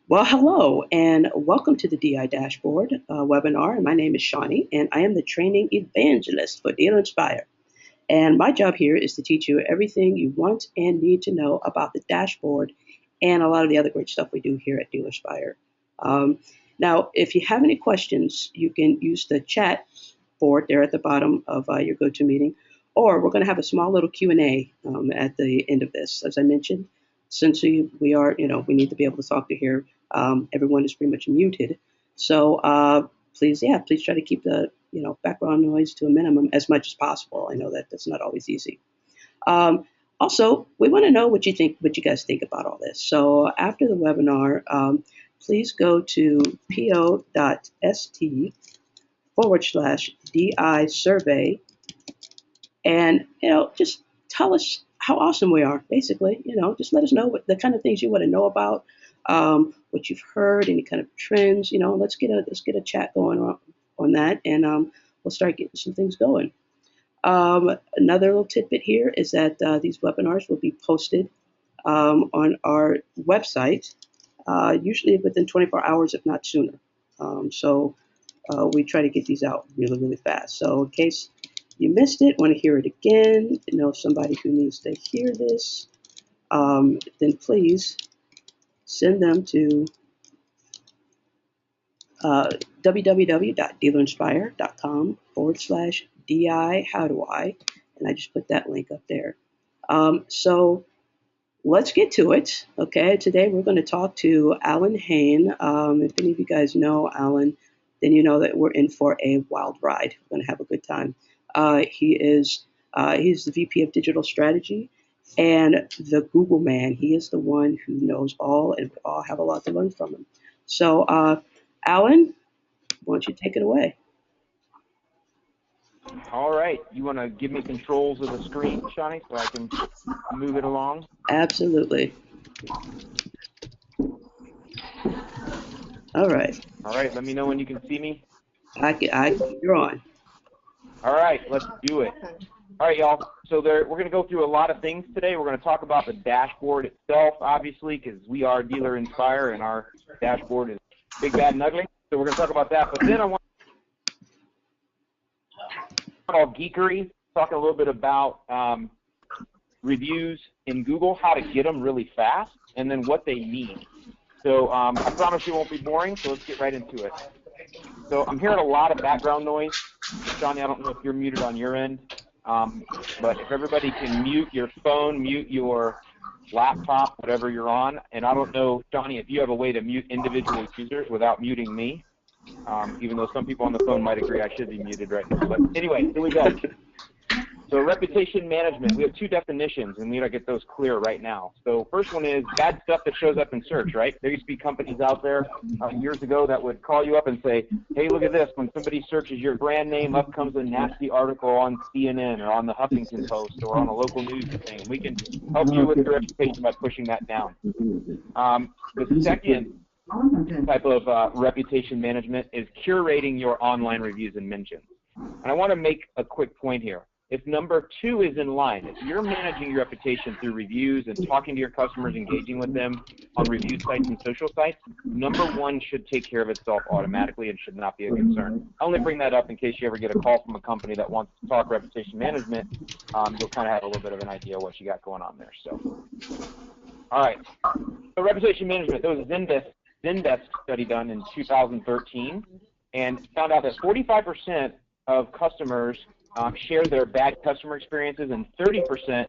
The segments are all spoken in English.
Well, hello, and welcome to the DI Dashboard webinar. My name is Shawnee, and I am the training evangelist for Deal Inspire. And my job here is to teach you everything you want and need to know about the dashboard and a lot of the other great stuff we do here at Deal Inspire. Um, Now, if you have any questions, you can use the chat board there at the bottom of your GoToMeeting, or we're going to have a small little Q&A at the end of this. As I mentioned, since we are, we need to be able to talk to here. Everyone is pretty much muted. So please, yeah, please try to keep the, background noise to a minimum as much as possible. I know that that's not always easy. Um, Also, we want to know what you guys think about all this. So after the webinar, please go to po.st/DI survey and, just tell us how awesome we are, basically. Just let us know what the kind of things you want to know about, what you've heard, any kind of trends. Let's get a chat going on that, and we'll start getting some things going. Another little tidbit here is that these webinars will be posted on our website, usually within 24 hours, if not sooner. So we try to get these out really, really fast. So in case you missed it, want to hear it again, know somebody who needs to hear this, then please send them to www.dealerinspire.com/DI how do I, and I just put that link up there. So let's get to it. Okay, today we're going to talk to Allyn Hane. If any of you guys know Allyn, then you know that we're in for a wild ride. We're going to have a good time. He's the VP of Digital Strategy and the Google man. He is the one who knows all, and we all have a lot to learn from him. So, Allyn, why don't you take it away? All right. You want to give me controls of the screen, Shawnee, so I can move it along? Absolutely. All right. All right. Let me know when you can see me. You're on. All right. Let's do it. All right, y'all. So we're going to go through a lot of things today. We're going to talk about the dashboard itself, obviously, because we are Dealer Inspire, and our dashboard is big, bad, and ugly. So we're going to talk about that. But then I want all geekery, talking a little bit about reviews in Google, how to get them really fast, and then what they mean. So I promise you won't be boring, so let's get right into it. So I'm hearing a lot of background noise. Johnny, I don't know if you're muted on your end, but if everybody can mute your phone, mute your laptop, whatever you're on, and I don't know, Johnny, if you have a way to mute individual users without muting me. Even though some people on the phone might agree I should be muted right now. But anyway, here we go. So reputation management, we have two definitions, and we got to get those clear right now. So first one is bad stuff that shows up in search, right? There used to be companies out there years ago that would call you up and say, hey, look at this. When somebody searches your brand name, up comes a nasty article on CNN or on the Huffington Post or on a local news thing. We can help you with your reputation by pushing that down. The second type of reputation management is curating your online reviews and mentions. And I want to make a quick point here. If number two is in line, if you're managing your reputation through reviews and talking to your customers, engaging with them on review sites and social sites, number one should take care of itself automatically and should not be a concern. I only bring that up in case you ever get a call from a company that wants to talk reputation management. You'll kind of have a little bit of an idea what you got going on there. So, all right. So reputation management, there was a Zendesk study done in 2013 and found out that 45% of customers share their bad customer experiences, and 30%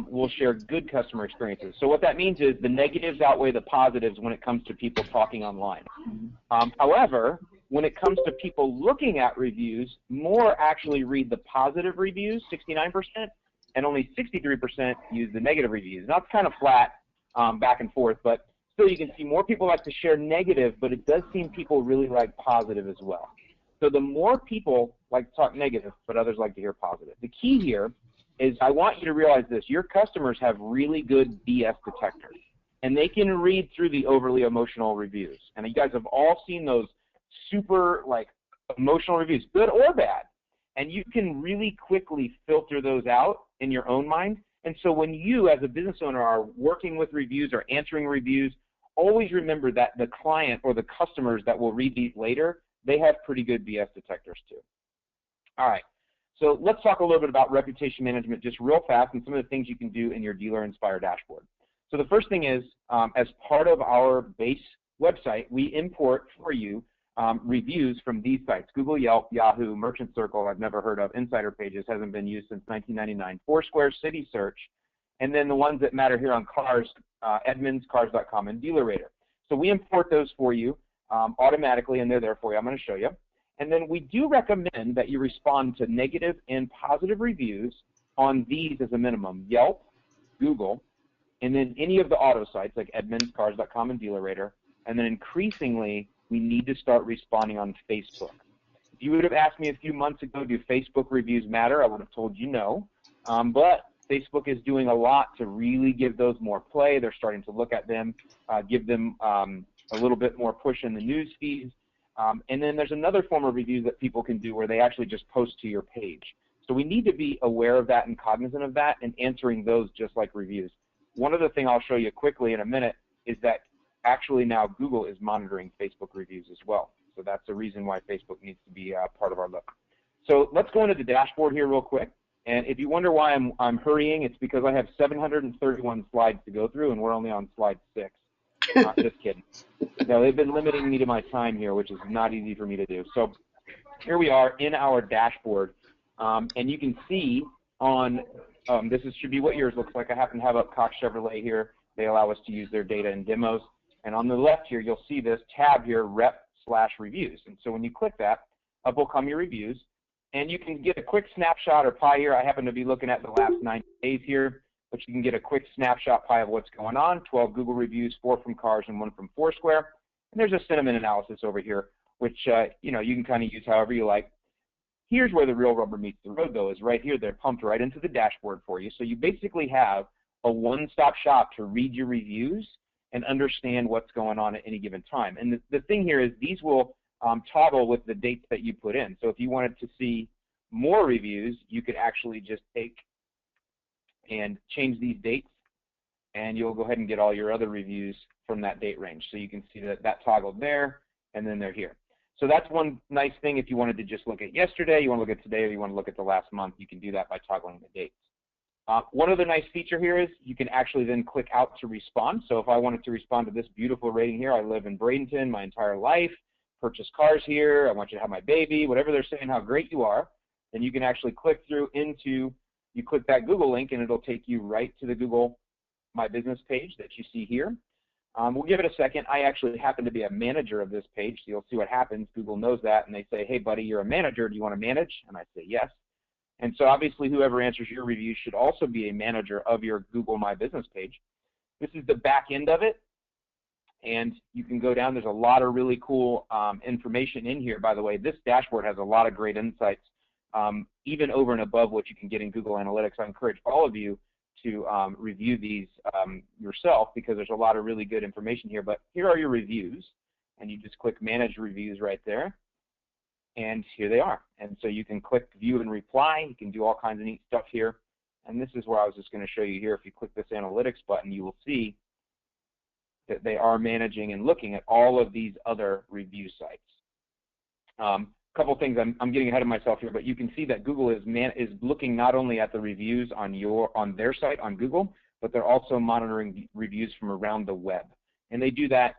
will share good customer experiences. So what that means is the negatives outweigh the positives when it comes to people talking online. However, when it comes to people looking at reviews, more actually read the positive reviews, 69%, and only 63% use the negative reviews. Now it's kind of flat back and forth, but still you can see more people like to share negative, but it does seem people really like positive as well. So the more people like to talk negative, but others like to hear positive. The key here is I want you to realize this. Your customers have really good BS detectors, and they can read through the overly emotional reviews. And you guys have all seen those super emotional reviews, good or bad. And you can really quickly filter those out in your own mind. And so when you, as a business owner, are working with reviews or answering reviews, always remember that the client or the customers that will read these later, they have pretty good BS detectors too. All right, so let's talk a little bit about reputation management just real fast and some of the things you can do in your Dealer Inspire dashboard. So the first thing is, as part of our base website, we import for you reviews from these sites: Google, Yelp, Yahoo, Merchant Circle, I've never heard of, Insider Pages, hasn't been used since 1999, Foursquare, City Search, and then the ones that matter here on cars, Edmunds, Cars.com, and DealerRater. So we import those for you automatically, and they're there for you. I'm going to show you. And then we do recommend that you respond to negative and positive reviews on these as a minimum: Yelp, Google, and then any of the auto sites like Edmunds, Cars.com, and DealerRater. And then increasingly, we need to start responding on Facebook. If you would have asked me a few months ago, do Facebook reviews matter, I would have told you no. But Facebook is doing a lot to really give those more play. They're starting to look at them, give them a little bit more push in the news feeds. And then there's another form of reviews that people can do where they actually just post to your page. So we need to be aware of that and cognizant of that and answering those just like reviews. One other thing I'll show you quickly in a minute is that actually now Google is monitoring Facebook reviews as well. So that's the reason why Facebook needs to be part of our look. So let's go into the dashboard here real quick. And if you wonder why I'm hurrying, it's because I have 731 slides to go through, and we're only on slide 6. Just kidding. No, they've been limiting me to my time here, which is not easy for me to do. So here we are in our dashboard, and you can see on this should be what yours looks like. I happen to have up Cox Chevrolet here. They allow us to use their data in demos. And on the left here, you'll see this tab here, Rep/Reviews. And so when you click that, up will come your reviews. And you can get a quick snapshot or pie here. I happen to be looking at the last 90 days here, but you can get a quick snapshot pie of what's going on: 12 Google reviews, 4 from Cars, and 1 from Foursquare. And there's a sentiment analysis over here, which you can kind of use however you like. Here's where the real rubber meets the road, though, is right here. They're pumped right into the dashboard for you. So you basically have a one-stop shop to read your reviews and understand what's going on at any given time. And the thing here is these will toggle with the dates that you put in. So if you wanted to see more reviews, you could actually just take and change these dates, and you'll go ahead and get all your other reviews from that date range. So you can see that toggled there, and then they're here. So that's one nice thing. If you wanted to just look at yesterday, you want to look at today, or you want to look at the last month, you can do that by toggling the dates. One other nice feature here is you can actually then click out to respond. So if I wanted to respond to this beautiful rating here: I live in Bradenton my entire life, purchase cars here, I want you to have my baby, whatever they're saying, how great you are, then you can actually click through into, you click that Google link, and it'll take you right to the Google My Business page that you see here. We'll give it a second. I actually happen to be a manager of this page, so you'll see what happens. Google knows that, and they say, hey, buddy, you're a manager. Do you want to manage? And I say yes. And so obviously whoever answers your review should also be a manager of your Google My Business page. This is the back end of it, and you can go down. There's a lot of really cool information in here. By the way, this dashboard has a lot of great insights, even over and above what you can get in Google Analytics. I encourage all of you to review these yourself, because there's a lot of really good information here. But here are your reviews, and you just click Manage Reviews right there, and here they are. And so you can click View and Reply. You can do all kinds of neat stuff here. And this is where I was just going to show you here. If you click this Analytics button, you will see that they are managing and looking at all of these other review sites. Couple things, I'm getting ahead of myself here, but you can see that Google is looking not only at the reviews on their site on Google, but they're also monitoring reviews from around the web. And they do that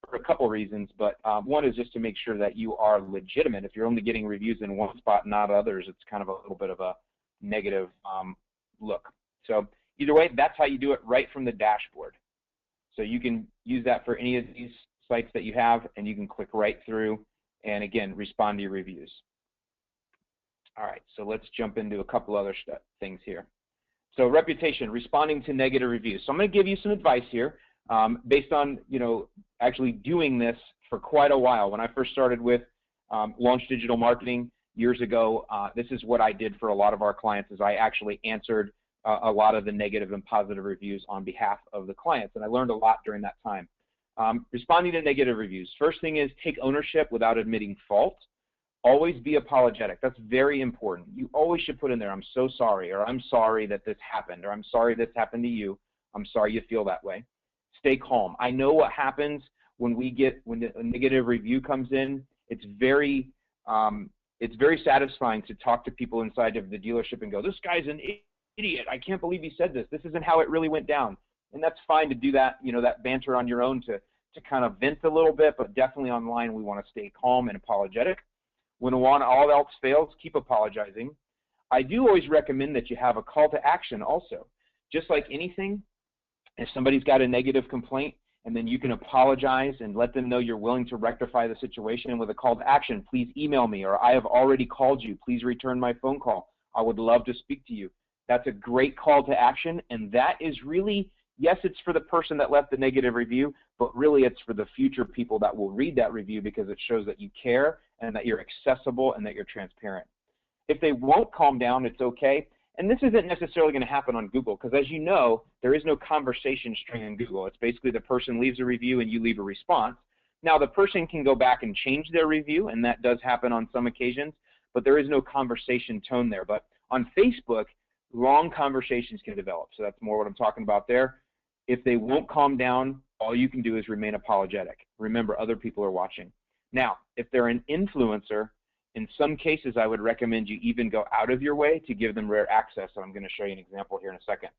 for a couple reasons, but one is just to make sure that you are legitimate. If you're only getting reviews in one spot, not others, it's kind of a little bit of a negative look. So either way, that's how you do it right from the dashboard. So you can use that for any of these sites that you have, and you can click right through and, again, respond to your reviews. All right, so let's jump into a couple other things here. So reputation, responding to negative reviews. So I'm going to give you some advice here based on, actually doing this for quite a while. When I first started with Launch Digital Marketing years ago, this is what I did for a lot of our clients, is I actually answered a lot of the negative and positive reviews on behalf of the clients, and I learned a lot during that time. Responding to negative reviews. First thing is take ownership without admitting fault. Always be apologetic. That's very important. You always should put in there, I'm so sorry, or I'm sorry that this happened, or I'm sorry this happened to you. I'm sorry you feel that way. stay calm. I know what happens when a negative review comes in. It's very satisfying to talk to people inside of the dealership and go, this guy's an idiot. I can't believe he said this. This isn't how it really went down. And that's fine to do that, that banter on your own to kind of vent a little bit, but definitely online we want to stay calm and apologetic. When all else fails, keep apologizing. I do always recommend that you have a call to action also. Just like anything, if somebody's got a negative complaint, and then you can apologize and let them know you're willing to rectify the situation with a call to action. Please email me, or I have already called you. Please return my phone call. I would love to speak to you. That's a great call to action, and that is really, yes, it's for the person that left the negative review, but really it's for the future people that will read that review, because it shows that you care and that you're accessible and that you're transparent. If they won't calm down, it's okay. And this isn't necessarily going to happen on Google, because as you know, there is no conversation string in Google. It's basically the person leaves a review and you leave a response. Now, the person can go back and change their review, and that does happen on some occasions, but there is no conversation tone there. But on Facebook, long conversations can develop. So that's more what I'm talking about there. If they won't calm down, all you can do is remain apologetic. Remember, other people are watching. Now, if they're an influencer, in some cases, I would recommend you even go out of your way to give them rare access. So I'm going to show you an example here in a second.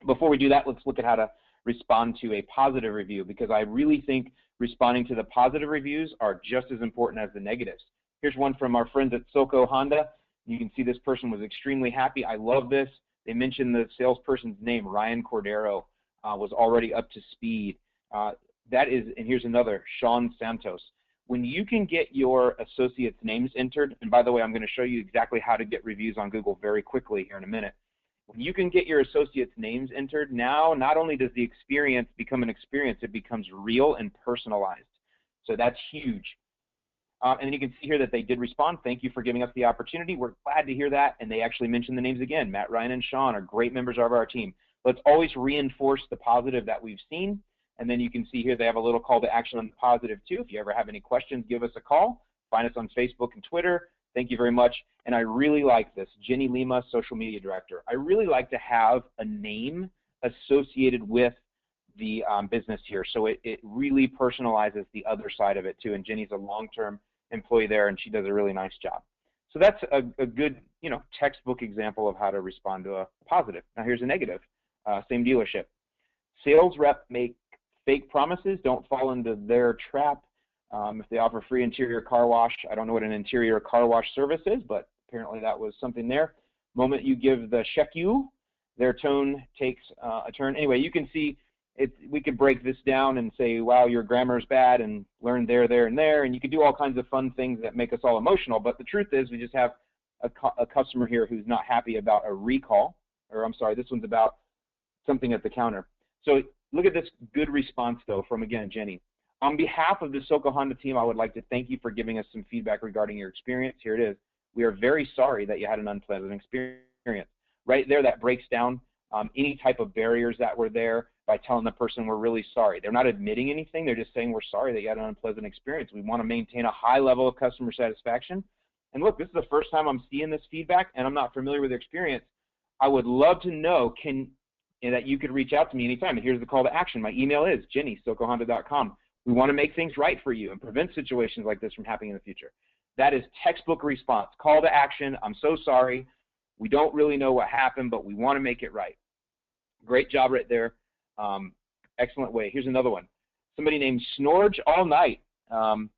Before we do that, let's look at how to respond to a positive review, because I really think responding to the positive reviews are just as important as the negatives. Here's one from our friends at Silco Honda. You can see this person was extremely happy. I love this. They mentioned the salesperson's name, Ryan Cordero, was already up to speed. And here's another, Sean Santos. When you can get your associates' names entered, and by the way, I'm going to show you exactly how to get reviews on Google very quickly here in a minute. When you can get your associates' names entered, now not only does the experience become an experience, it becomes real and personalized. So that's huge. And then you can see here that they did respond. Thank you for giving us the opportunity. We're glad to hear that. And they actually mentioned the names again. Matt, Ryan, and Sean are great members of our team. Let's always reinforce the positive that we've seen. And then you can see here they have a little call to action on the positive too. If you ever have any questions, give us a call. Find us on Facebook and Twitter. Thank you very much. And I really like this, Jenny Lima, Social Media Director. I really like to have a name associated with the business here. So it really personalizes the other side of it too. And Jenny's a long-term employee there, and she does a really nice job. So that's a good, textbook example of how to respond to a positive. Now here's a negative. Same dealership. Sales rep make fake promises. Don't fall into their trap. If they offer free interior car wash, I don't know what an interior car wash service is, but apparently that was something there. Moment you give the check you, their tone takes a turn. Anyway, you can see we could break this down and say, wow, your grammar is bad, and learn there, and there, and you could do all kinds of fun things that make us all emotional. But the truth is we just have a customer here who's not happy about a recall, or I'm sorry, this one's about something at the counter. So look at this good response, though, from, again, Jenny. On behalf of the Silco Honda team, I would like to thank you for giving us some feedback regarding your experience. Here it is. We are very sorry that you had an unpleasant experience. Right there, that breaks down any type of barriers that were there by telling the person we're really sorry. They're not admitting anything. They're just saying we're sorry that you had an unpleasant experience. We want to maintain a high level of customer satisfaction. And look, this is the first time I'm seeing this feedback, and I'm not familiar with the experience. I would love to know that you could reach out to me anytime. And here's the call to action. My email is jenny@silcohonda.com. We want to make things right for you and prevent situations like this from happening in the future. That is textbook response. Call to action. I'm so sorry. We don't really know what happened, but we want to make it right. Great job right there. Excellent way. Here's another one. Somebody named Snorge All Night. I'm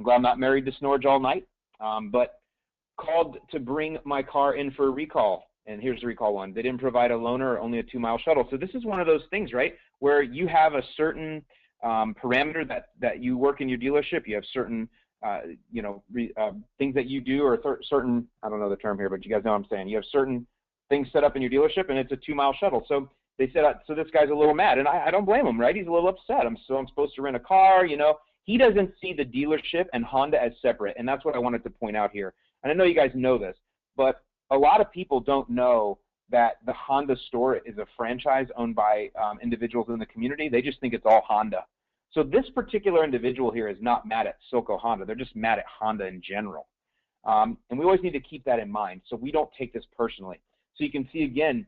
glad I'm not married to Snorge All Night, but called to bring my car in for a recall. And here's the recall one. They didn't provide a loaner or only a 2-mile shuttle. So this is one of those things, right, where you have a certain parameter that you work in your dealership. You have certain, things that you do, or certain, I don't know the term here, but you guys know what I'm saying. You have certain things set up in your dealership, and it's a 2-mile shuttle. So they said, so this guy's a little mad, and I don't blame him, right? He's a little upset. I'm supposed to rent a car, He doesn't see the dealership and Honda as separate, and that's what I wanted to point out here. And I know you guys know this, but a lot of people don't know that the Honda store is a franchise owned by individuals in the community. They just think it's all Honda. So this particular individual here is not mad at Silco Honda. They're just mad at Honda in general. And we always need to keep that in mind so we don't take this personally. So you can see, again,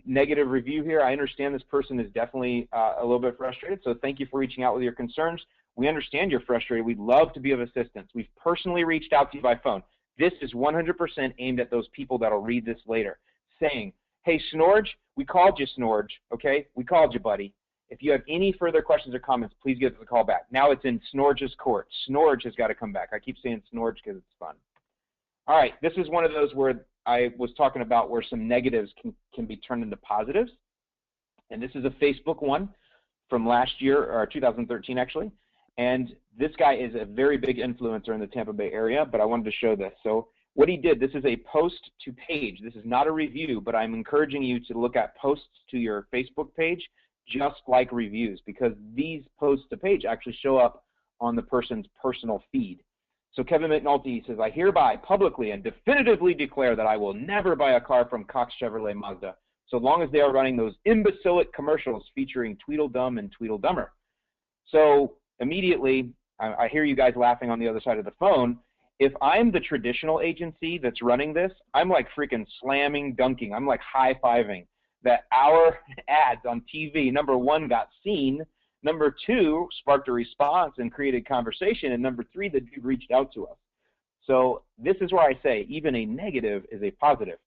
negative review here. I understand this person is definitely a little bit frustrated, so thank you for reaching out with your concerns. We understand you're frustrated. We'd love to be of assistance. We've personally reached out to you by phone. This is 100% aimed at those people that'll read this later, saying, hey, Snorge, we called you, Snorge, okay? We called you, buddy. If you have any further questions or comments, please give us a call back. Now it's in Snorge's court. Snorge has got to come back. I keep saying Snorge because it's fun. All right, this is one of those where I was talking about where some negatives can be turned into positives. And this is a Facebook one from last year, or 2013 actually. And this guy is a very big influencer in the Tampa Bay area, but I wanted to show this. So what he did, this is a post to page. This is not a review, but I'm encouraging you to look at posts to your Facebook page just like reviews, because these posts to page actually show up on the person's personal feed. So Kevin McNulty says, I hereby publicly and definitively declare that I will never buy a car from Cox Chevrolet Mazda so long as they are running those imbecilic commercials featuring Tweedledum and Tweedledummer. So immediately, I hear you guys laughing on the other side of the phone. If I'm the traditional agency that's running this, I'm like freaking slamming, dunking. I'm like high-fiving that our ads on TV, number one, got seen, number two, sparked a response and created conversation, and number three, the dude reached out to us. So this is where I say even a negative is a positive.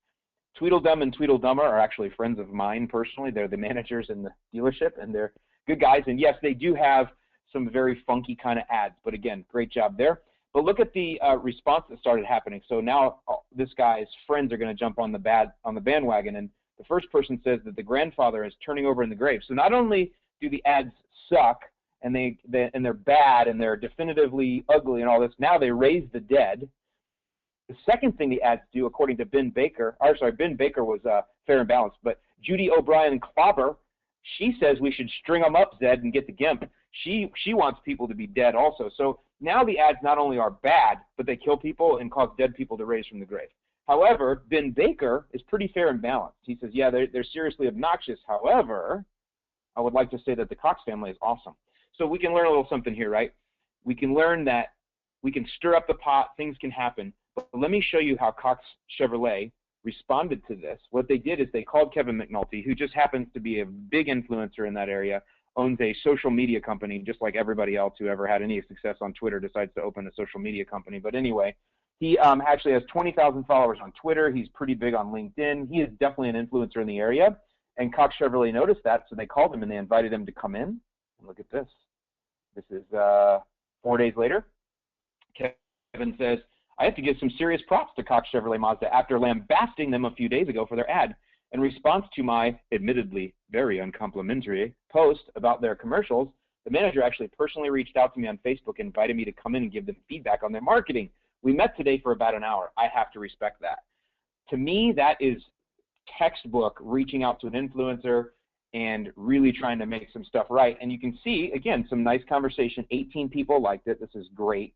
Tweedledum and Tweedledummer are actually friends of mine personally. They're the managers in the dealership, and they're good guys. And yes, they do have some very funky kind of ads, but again, great job there. But look at the response that started happening. So now this guy's friends are going to jump on the bandwagon, and the first person says that the grandfather is turning over in the grave. So not only do the ads suck and they're bad and they're definitively ugly and all this, now they raise the dead. The second thing the ads do, according to Ben Baker, Ben Baker was fair and balanced, but Judy O'Brien Clobber, she says we should string them up, Zed, and get the gimp. She wants people to be dead also. So now the ads not only are bad, but they kill people and cause dead people to raise from the grave. However, Ben Baker is pretty fair and balanced. He says, yeah, they're seriously obnoxious. However, I would like to say that the Cox family is awesome. So we can learn a little something here, right? We can learn that we can stir up the pot, things can happen. But let me show you how Cox Chevrolet responded to this. What they did is they called Kevin McNulty, who just happens to be a big influencer in that area, owns a social media company, just like everybody else who ever had any success on Twitter decides to open a social media company. But anyway, he actually has 20,000 followers on Twitter. He's pretty big on LinkedIn. He is definitely an influencer in the area. And Cox Chevrolet noticed that, so they called him and they invited him to come in. And look at this. This is 4 days later. Kevin says, I have to give some serious props to Cox Chevrolet Mazda after lambasting them a few days ago for their ad. In response to my, admittedly, very uncomplimentary post about their commercials, the manager actually personally reached out to me on Facebook and invited me to come in and give them feedback on their marketing. We met today for about an hour. I have to respect that. To me, that is textbook reaching out to an influencer and really trying to make some stuff right. And you can see, again, some nice conversation. 18 people liked it. This is great.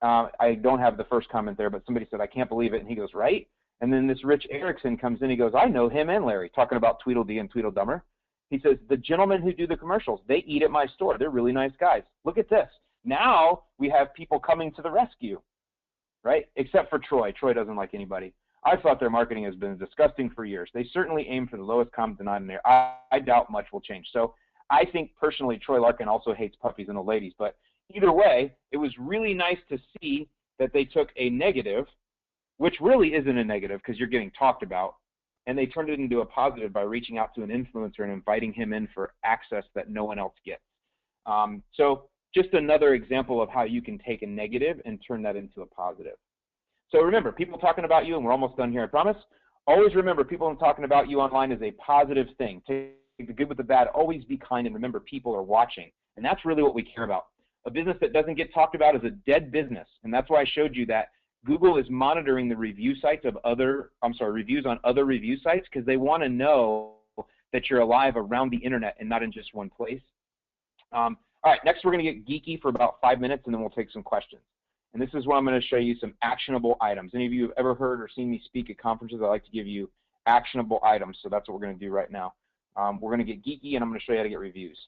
I don't have the first comment there, but somebody said, I can't believe it. And he goes, right? And then this Rich Erickson comes in. He goes, I know him and Larry, talking about Tweedledee and Tweedledummer. He says, the gentlemen who do the commercials, they eat at my store. They're really nice guys. Look at this. Now we have people coming to the rescue, right? Except for Troy. Troy doesn't like anybody. I thought their marketing has been disgusting for years. They certainly aim for the lowest common denominator. I doubt much will change. So I think personally Troy Larkin also hates puppies and old ladies. But either way, it was really nice to see that they took a negative, which really isn't a negative because you're getting talked about, and they turned it into a positive by reaching out to an influencer and inviting him in for access that no one else gets. So just another example of how you can take a negative and turn that into a positive. So remember, people talking about you, and we're almost done here, I promise. Always remember, people talking about you online is a positive thing. Take the good with the bad. Always be kind, and remember, people are watching. And that's really what we care about. A business that doesn't get talked about is a dead business, and that's why I showed you that Google is monitoring the review sites of reviews on other review sites because they want to know that you're alive around the internet and not in just one place. All right, next we're going to get geeky for about 5 minutes, and then we'll take some questions. And this is where I'm going to show you some actionable items. Any of you have ever heard or seen me speak at conferences, I like to give you actionable items, so that's what we're going to do right now. We're going to get geeky, and I'm going to show you how to get reviews.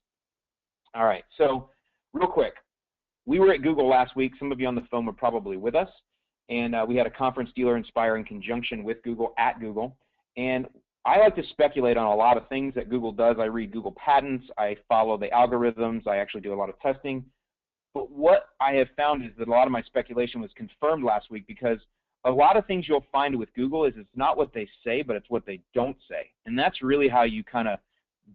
All right, so real quick, we were at Google last week. Some of you on the phone were probably with us, and we had a conference, Dealer Inspire, in conjunction with Google at Google. And I like to speculate on a lot of things that Google does. I read Google patents. I follow the algorithms. I actually do a lot of testing. But what I have found is that a lot of my speculation was confirmed last week, because a lot of things you'll find with Google is it's not what they say, but it's what they don't say. And that's really how you kind of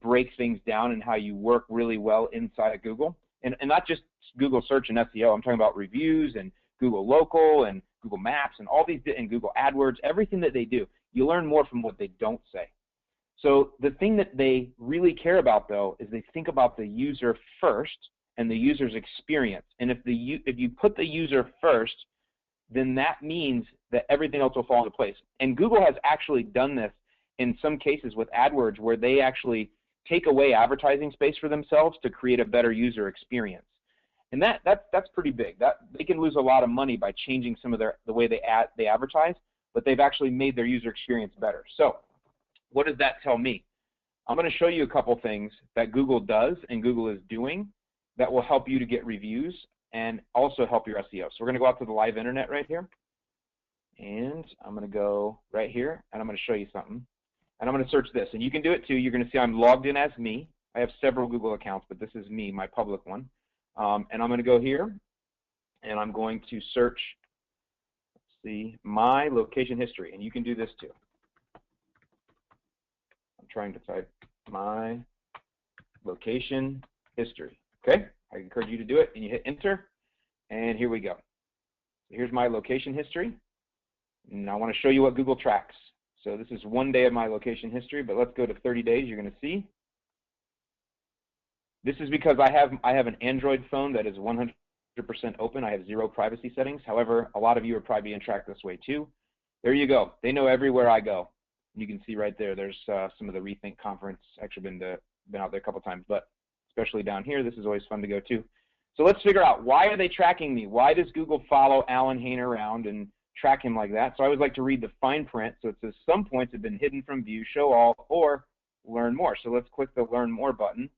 break things down and how you work really well inside of Google. And not just Google search and SEO. I'm talking about reviews and Google Local and Google Maps and all these, and Google AdWords, everything that they do. You learn more from what they don't say. So the thing that they really care about, though, is they think about the user first and the user's experience. And if you put the user first, then that means that everything else will fall into place. And Google has actually done this in some cases with AdWords, where they actually take away advertising space for themselves to create a better user experience. And that's pretty big. That they can lose a lot of money by changing some of the way they advertise, but they've actually made their user experience better. So what does that tell me? I'm going to show you a couple things that Google does and Google is doing that will help you to get reviews and also help your SEO. So we're going to go out to the live internet right here, and I'm going to go right here, and I'm going to show you something. And I'm going to search this, and you can do it too. You're going to see I'm logged in as me. I have several Google accounts, but this is me, my public one. And I'm going to go here, and I'm going to search, let's see, my location history, and you can do this too. I'm trying to type my location history. Okay, I encourage you to do it, and you hit enter, and here we go. So here's my location history, and I want to show you what Google tracks. So this is 1 day of my location history, but let's go to 30 days. You're going to see. This is because I have an Android phone that is 100% open. I have 0 privacy settings. However, a lot of you are probably being tracked this way too. There you go. They know everywhere I go. You can see right there. There's some of the Rethink conference. Actually been out there a couple times, but especially down here, this is always fun to go to. So let's figure out, why are they tracking me? Why does Google follow Allyn Hane around and track him like that? So I always like to read the fine print. So it says some points have been hidden from view, show all, or learn more. So let's click the learn more button.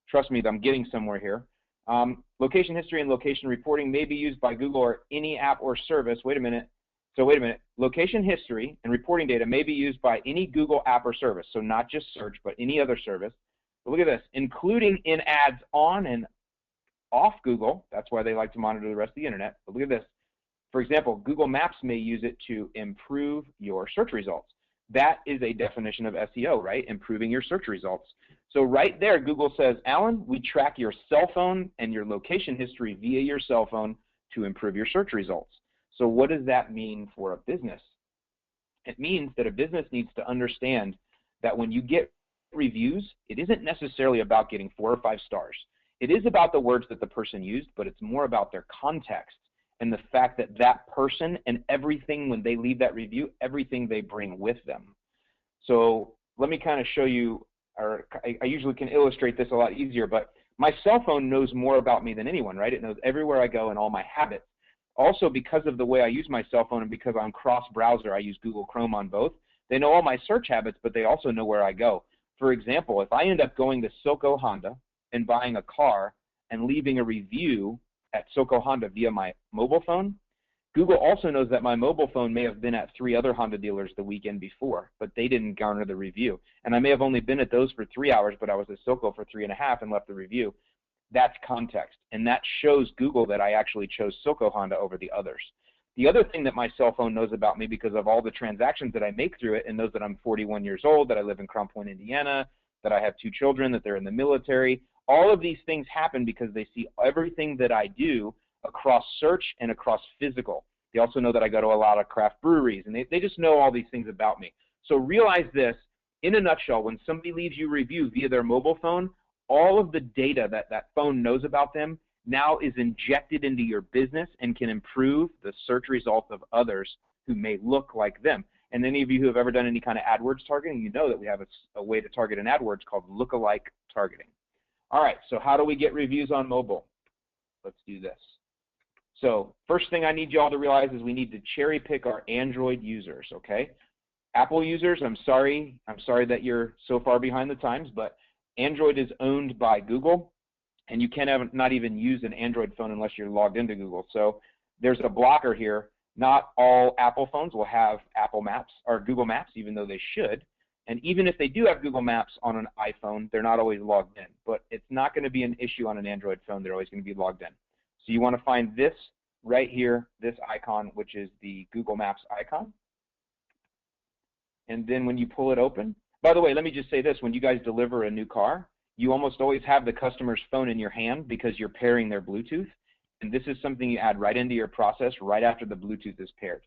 Trust me, I'm getting somewhere here. Location history and location reporting may be used by Google or any app or service. Wait a minute. Location history and reporting data may be used by any Google app or service. So not just search, but any other service. But look at this, including in ads on and off Google. That's why they like to monitor the rest of the internet. But look at this. For example, Google Maps may use it to improve your search results. That is a definition of SEO, right? Improving your search results. So right there, Google says, Allyn, we track your cell phone and your location history via your cell phone to improve your search results. So what does that mean for a business? It means that a business needs to understand that when you get reviews, it isn't necessarily about getting 4 or 5 stars. It is about the words that the person used, but it's more about their context and the fact that that person and everything, when they leave that review, everything they bring with them. So let me kind of show you, or I usually can illustrate this a lot easier, but my cell phone knows more about me than anyone, right? It knows everywhere I go and all my habits. Also, because of the way I use my cell phone and because I'm cross-browser, I use Google Chrome on both, they know all my search habits, but they also know where I go. For example, if I end up going to Silco Honda and buying a car and leaving a review at Silco Honda via my mobile phone, Google also knows that my mobile phone may have been at 3 other Honda dealers the weekend before, but they didn't garner the review. And I may have only been at those for 3 hours, but I was at Silco for 3.5 and left the review. That's context, and that shows Google that I actually chose Silco Honda over the others. The other thing that my cell phone knows about me, because of all the transactions that I make through it, and knows that I'm 41 years old, that I live in Crown Point, Indiana, that I have 2 children, that they're in the military, all of these things happen because they see everything that I do across search and across physical. They also know that I go to a lot of craft breweries, and they just know all these things about me. So realize this, in a nutshell, when somebody leaves you a review via their mobile phone, all of the data that that phone knows about them now is injected into your business and can improve the search results of others who may look like them. And any of you who have ever done any kind of AdWords targeting, you know that we have a way to target in AdWords called lookalike targeting. All right, so how do we get reviews on mobile? Let's do this. So first thing I need you all to realize is we need to cherry pick our Android users, okay? Apple users, I'm sorry that you're so far behind the times, but Android is owned by Google, and you not even use an Android phone unless you're logged into Google. So there's a blocker here. Not all Apple phones will have Apple Maps or Google Maps, even though they should. And even if they do have Google Maps on an iPhone, they're not always logged in. But it's not going to be an issue on an Android phone. They're always going to be logged in. So you want to find this right here, this icon, which is the Google Maps icon. And then when you pull it open, by the way, let me just say this. When you guys deliver a new car, you almost always have the customer's phone in your hand because you're pairing their Bluetooth. And this is something you add right into your process right after the Bluetooth is paired.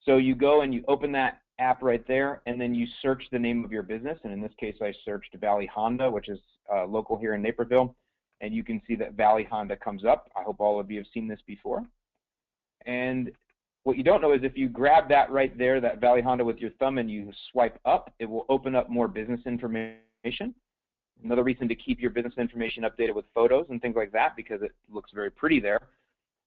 So you go and you open that app right there, and then you search the name of your business. And in this case, I searched Valley Honda, which is local here in Naperville. And you can see that Valley Honda comes up. I hope all of you have seen this before. And what you don't know is if you grab that right there, that Valley Honda with your thumb, and you swipe up, it will open up more business information. Another reason to keep your business information updated with photos and things like that, because it looks very pretty there.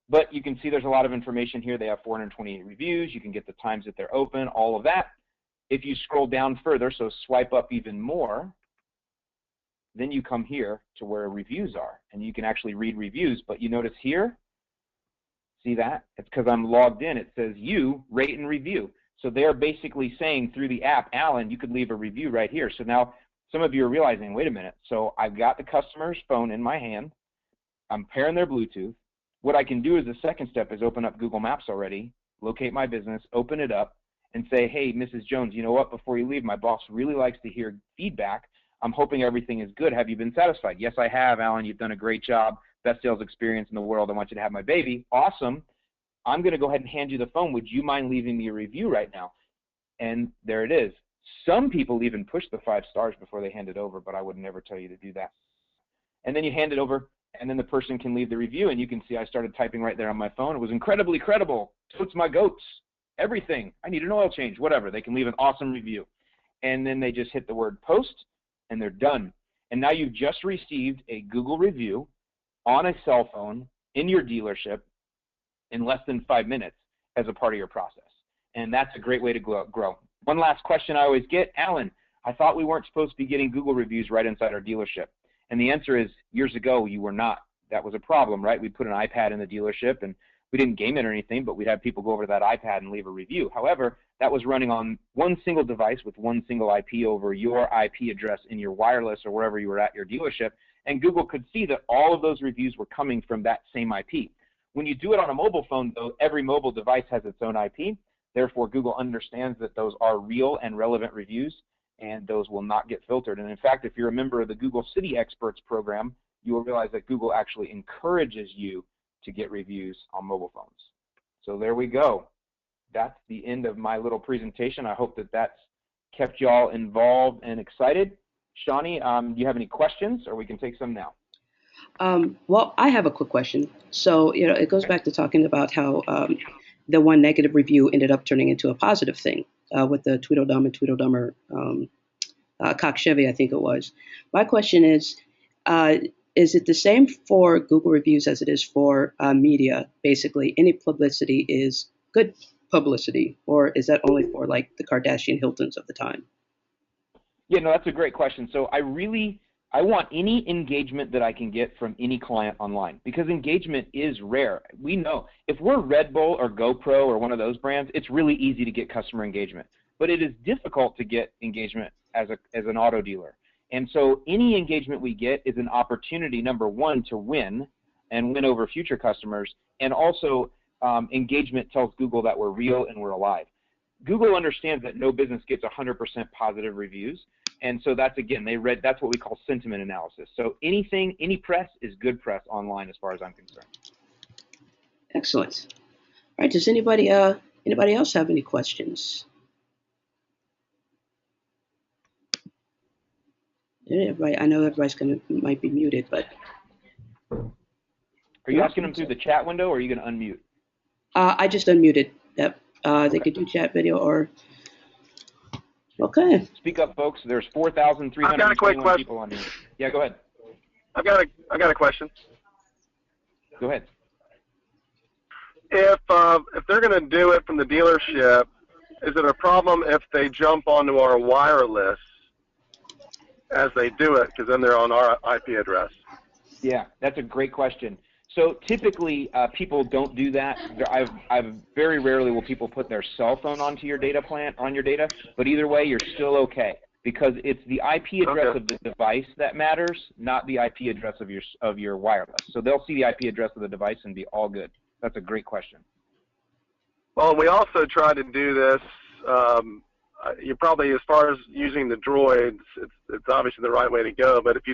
But you can see there's a lot of information here. They have 428 reviews. You can get the times that they're open, all of that. If you scroll down further, so swipe up even more, then you come here to where reviews are. And you can actually read reviews. But you notice here, see that? It's because I'm logged in. It says you rate and review. So they're basically saying through the app, Allyn, you could leave a review right here. So now some of you are realizing, wait a minute. So I've got the customer's phone in my hand. I'm pairing their Bluetooth. What I can do as the second step is open up Google Maps already, locate my business, open it up, and say, hey, Mrs. Jones, you know what? Before you leave, my boss really likes to hear feedback. I'm hoping everything is good. Have you been satisfied? Yes, I have, Allyn. You've done a great job. Best sales experience in the world. I want you to have my baby. Awesome. I'm going to go ahead and hand you the phone. Would you mind leaving me a review right now? And there it is. Some people even push the 5 stars before they hand it over, but I would never tell you to do that. And then you hand it over, and then the person can leave the review, and you can see I started typing right there on my phone. It was incredibly credible. Totes my goats. Everything. I need an oil change. Whatever. They can leave an awesome review. And then they just hit the word post, and they're done. And now you've just received a Google review on a cell phone in your dealership in less than 5 minutes as a part of your process. And that's a great way to grow. One last question I always get, Allyn, I thought we weren't supposed to be getting Google reviews right inside our dealership. And the answer is, years ago, you were not. That was a problem, right? We put an iPad in the dealership, and we didn't game it or anything, but we'd have people go over to that iPad and leave a review. However, that was running on one single device with one single IP over your IP address in your wireless or wherever you were at your dealership, and Google could see that all of those reviews were coming from that same IP. When you do it on a mobile phone, though, every mobile device has its own IP. Therefore, Google understands that those are real and relevant reviews, and those will not get filtered. And in fact, if you're a member of the Google City Experts program, you will realize that Google actually encourages you to get reviews on mobile phones. So there we go. That's the end of my little presentation. I hope that that's kept you all involved and excited. Shawnee, do you have any questions, or we can take some now? Well, I have a quick question. So, it goes back to talking about how the one negative review ended up turning into a positive thing with the Tweedledum and Tweedledummer Cock Chevy, I think it was. My question is it the same for Google reviews as it is for media? Basically, any publicity is good publicity, or is that only for like the Kardashian Hiltons of the time? Yeah, no, that's a great question. So I want any engagement that I can get from any client online, because engagement is rare. We know if we're Red Bull or GoPro or one of those brands, it's really easy to get customer engagement, but it is difficult to get engagement as an auto dealer. And so any engagement we get is an opportunity, number one, to win and win over future customers, and also engagement tells Google that we're real and we're alive. Google understands that no business gets 100% positive reviews. And so that's, again, that's what we call sentiment analysis. So any press is good press online as far as I'm concerned. Excellent. All right, does anybody else have any questions? Everybody, I know everybody's might be muted, but. Are you asking them through the chat window, or are you going to unmute? I just unmuted. Yep. They could do chat, video, or. Okay. Speak up, folks. There's 4,321 people on here. Yeah, go ahead. I've got a question. Go ahead. If they're going to do it from the dealership, is it a problem if they jump onto our wireless as they do it, because then they're on our IP address? Yeah, that's a great question. So typically, people don't do that. I've very rarely will people put their cell phone onto your data plan, on your data, but either way, you're still okay, because it's the IP address Okay. of the device that matters, not the IP address of your wireless. So they'll see the IP address of the device and be all good. That's a great question. Well, we also try to do this. You probably, as far as using the droids, it's obviously the right way to go. But if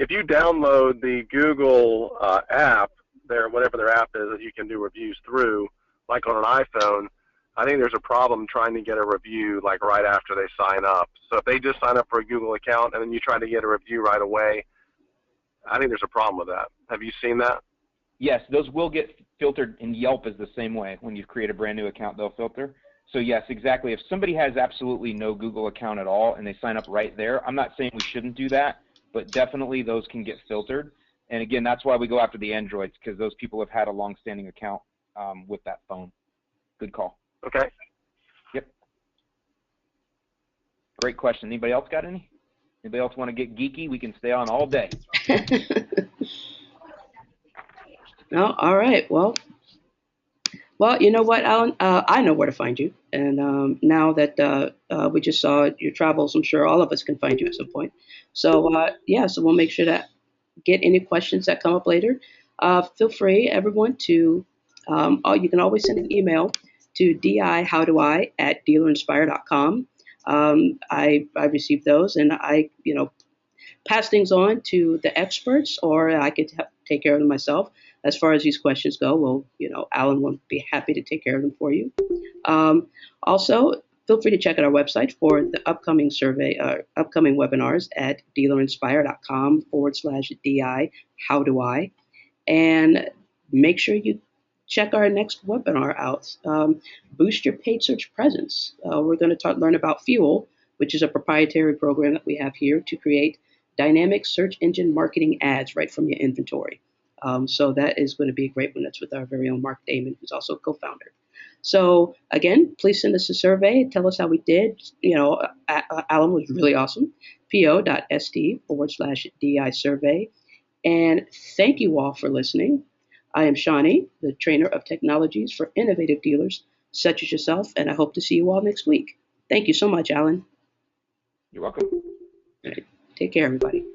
you download the Google app, whatever their app is that you can do reviews through, like on an iPhone, I think there's a problem trying to get a review like right after they sign up. So if they just sign up for a Google account and then you try to get a review right away, I think there's a problem with that. Have you seen that? Yes, those will get filtered, and Yelp is the same way. When you create a brand new account, they'll filter. So yes, exactly. If somebody has absolutely no Google account at all and they sign up right there, I'm not saying we shouldn't do that, but definitely those can get filtered. And again, that's why we go after the Androids, because those people have had a long-standing account with that phone. Good call. Okay. Yep. Great question. Anybody else got any? Anybody else want to get geeky? We can stay on all day. No, all right. Well, you know what, Alan? I know where to find you. And now that we just saw your travels, I'm sure all of us can find you at some point. So, so we'll make sure to get any questions that come up later. Feel free, everyone, to, you can always send an email to dihowdoi@dealerinspire.com. I received those, and I, pass things on to the experts, or I could take care of them myself. As far as these questions go, well, Alan will be happy to take care of them for you. Also, feel free to check out our website for the upcoming upcoming webinars at dealerinspire.com/DI. How do I? And make sure you check our next webinar out. Boost your paid search presence. We're going to learn about Fuel, which is a proprietary program that we have here to create dynamic search engine marketing ads right from your inventory. So that is going to be a great one. That's with our very own Mark Damon, who's also a co-founder. So again, please send us a survey. Tell us how we did. Alan was really awesome. po.st/DI survey. And thank you all for listening. I am Shawnee, the trainer of technologies for innovative dealers such as yourself, and I hope to see you all next week. Thank you so much, Alan. You're welcome. All right. Take care, everybody.